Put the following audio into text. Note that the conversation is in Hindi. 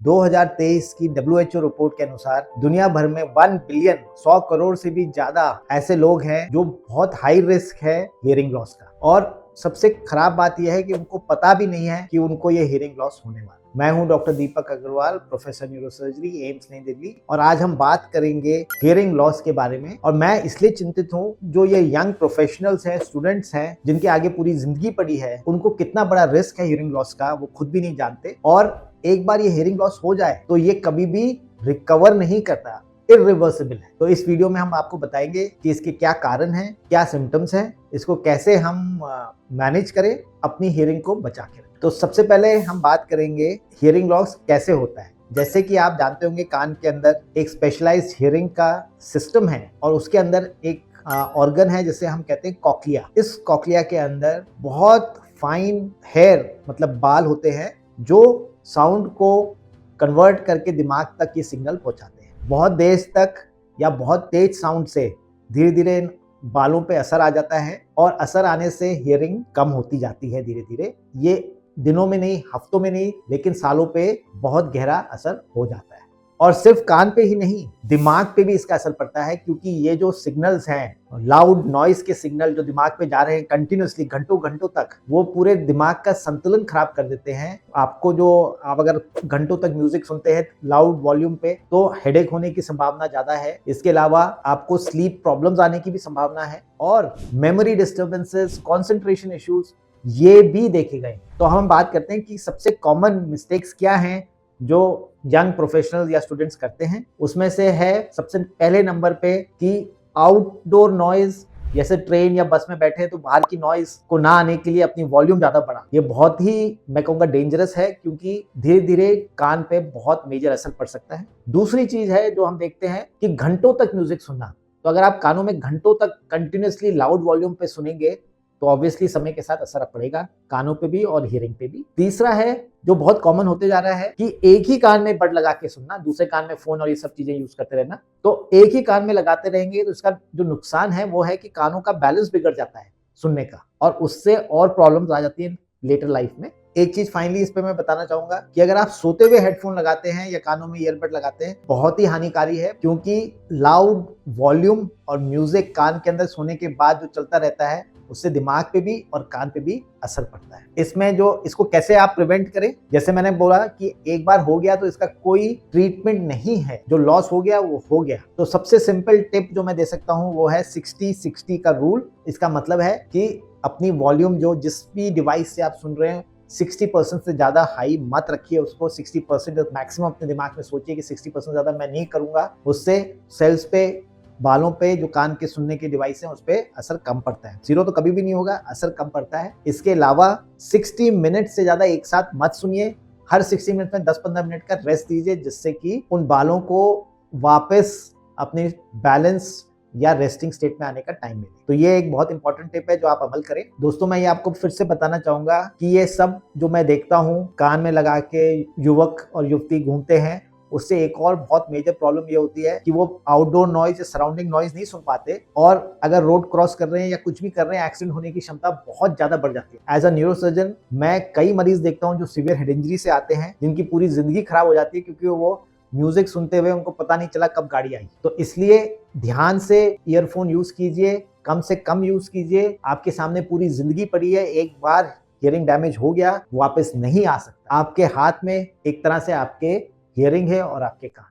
2023 की WHO रिपोर्ट के अनुसार दुनिया भर में 1 बिलियन 100 करोड़ से भी ज्यादा ऐसे लोग हैं जो बहुत हाई रिस्क है हियरिंग लॉस का। और सबसे खराब बात यह है कि उनको पता भी नहीं है कि उनको ये हियरिंग लॉस होने वाला। मैं हूं डॉक्टर दीपक अग्रवाल, प्रोफेसर न्यूरोसर्जरी, एम्स नई दिल्ली, और आज हम बात करेंगे हियरिंग लॉस के बारे में। और मैं इसलिए चिंतित हूं, जो ये यंग प्रोफेशनल्स हैं, स्टूडेंट्स हैं, जिनके आगे पूरी जिंदगी पड़ी है, उनको कितना बड़ा रिस्क है हियरिंग लॉस का वो खुद भी नहीं जानते। और एक बार ये हियरिंग लॉस हो जाए तो ये कभी भी रिकवर नहीं करता, इरिवर्सिबल है। तो इस वीडियो में हम आपको बताएंगे कि इसके क्या कारण हैं, क्या सिम्टम्स हैं, इसको कैसे हम मैनेज करें, अपनी हियरिंग को बचा के रखें। तो सबसे पहले हम बात करेंगे हियरिंग लॉस कैसे होता है। जैसे कि आप जानते होंगे, कान के अंदर एक स्पेशलाइज्ड हियरिंग का सिस्टम है और उसके अंदर एक ऑर्गन है जिसे हम कहते हैं कॉक्लिया। इस कॉक्लिया के अंदर बहुत फाइन हेयर मतलब बाल होते हैं जो साउंड को कन्वर्ट करके दिमाग तक ये सिग्नल पहुंचाते हैं। बहुत देर तक या बहुत तेज साउंड से धीरे धीरे बालों पे असर आ जाता है और असर आने से हियरिंग कम होती जाती है धीरे धीरे। ये दिनों में नहीं, हफ्तों में नहीं, लेकिन सालों पे बहुत गहरा असर हो जाता है। और सिर्फ कान पे ही नहीं, दिमाग पे भी इसका असर पड़ता है, क्योंकि ये जो सिग्नल्स हैं, लाउड नॉइज के सिग्नल जो दिमाग पे जा रहे हैं कंटिन्यूअसली घंटों घंटों तक, वो पूरे दिमाग का संतुलन खराब कर देते हैं। आपको जो आप अगर घंटों तक म्यूजिक सुनते हैं लाउड वॉल्यूम पे तो हेडेक होने की संभावना ज्यादा है। इसके अलावा आपको स्लीप प्रॉब्लम्स आने की भी संभावना है और मेमोरी डिस्टर्बेंसेस, कॉन्सेंट्रेशन इश्यूज ये भी देखे गए। तो हम बात करते हैं कि सबसे कॉमन मिस्टेक्स क्या हैं जो यंग प्रोफेशनल्स या स्टूडेंट्स करते हैं। उसमें से है सबसे पहले नंबर पे कि आउटडोर नॉइज, जैसे ट्रेन या बस में बैठे तो बाहर की नॉइज को ना आने के लिए अपनी वॉल्यूम ज्यादा बढ़ा। ये बहुत ही, मैं कहूँगा, डेंजरस है, क्योंकि धीरे धीरे कान पे बहुत मेजर असर पड़ सकता है। दूसरी चीज है जो हम देखते हैं कि घंटों तक म्यूजिक सुनना। तो अगर आप कानों में घंटों तक कंटिन्यूअसली लाउड वॉल्यूम पे सुनेंगे तो ऑब्वियसली समय के साथ असर पड़ेगा कानों पे भी और हियरिंग पे भी। तीसरा है जो बहुत कॉमन होते जा रहा है कि एक ही कान में बड लगा के सुनना, दूसरे कान में फोन और ये सब चीजें यूज करते रहना। तो एक ही कान में लगाते रहेंगे तो इसका जो नुकसान है वो है कि कानों का बैलेंस बिगड़ जाता है सुनने का, और उससे और प्रॉब्लम्स आ जाती है लेटर लाइफ में। एक चीज फाइनली इस पे मैं बताना चाहूंगा कि अगर आप सोते हुए हेडफोन लगाते हैं या कानों में ईयरबड लगाते हैं, बहुत ही हानिकारी है, क्योंकि लाउड वॉल्यूम और म्यूजिक कान के अंदर सोने के बाद जो चलता रहता है उससे दिमाग पे भी और कान पे भी असर पड़ता है। इसमें जो इसको कैसे आप प्रिवेंट करें, जैसे मैंने बोला कि एक बार हो गया तो इसका कोई ट्रीटमेंट नहीं है, जो लॉस हो गया वो हो गया। तो सबसे सिंपल टिप जो मैं दे सकता हूं वो है 60-60 का रूल। इसका मतलब है कि अपनी वॉल्यूम जो जिस भी डिवाइस से आप सुन रहे हैं 60% से ज्यादा हाई मत रखिए उसको। 60% मैक्सिमम अपने दिमाग में सोचिए कि 60% ज्यादा मैं नहीं करूंगा, उससे सेल्स पे, बालों पे, जो कान के सुनने के डिवाइस हैं उस पे असर कम पड़ता है। जीरो तो कभी भी नहीं होगा, असर कम पड़ता है। इसके अलावा 60 मिनट से ज्यादा एक साथ मत सुनिए। हर 60 मिनट में 10-15 मिनट का रेस्ट दीजिए, जिससे कि उन बालों को वापस अपने बैलेंस या रेस्टिंग स्टेट में आने का टाइम मिले। तो ये एक बहुत इंपॉर्टेंट टिप है जो आप अमल करें। दोस्तों, मैं ये आपको फिर से बताना चाहूंगा कि ये सब जो मैं देखता हूँ कान में लगा के युवक और युवती घूमते हैं, उससे एक और बहुत मेजर प्रॉब्लम ये होती है कि वो आउटडोर नॉइज या सराउंडिंग नॉइज नहीं सुन पाते, और अगर रोड क्रॉस कर रहे हैं या कुछ भी कर रहे हैं, एक्सीडेंट होने की क्षमता बहुत ज्यादा बढ़ जाती है। एज अ न्यूरोसर्जन मैं कई मरीज देखता हूँ जो सीवियर हेड इंजरी से आते हैं, जिनकी पूरी जिंदगी खराब हो जाती है क्योंकि वो म्यूजिक सुनते हुए उनको पता नहीं चला कब गाड़ी आई। तो इसलिए ध्यान से ईयरफोन यूज कीजिए, कम से कम यूज कीजिए। आपके सामने पूरी जिंदगी पड़ी है, एक बार हियरिंग डैमेज हो गया वापस नहीं आ सकता। आपके हाथ में एक तरह से आपके हियरिंग है और आपके कान।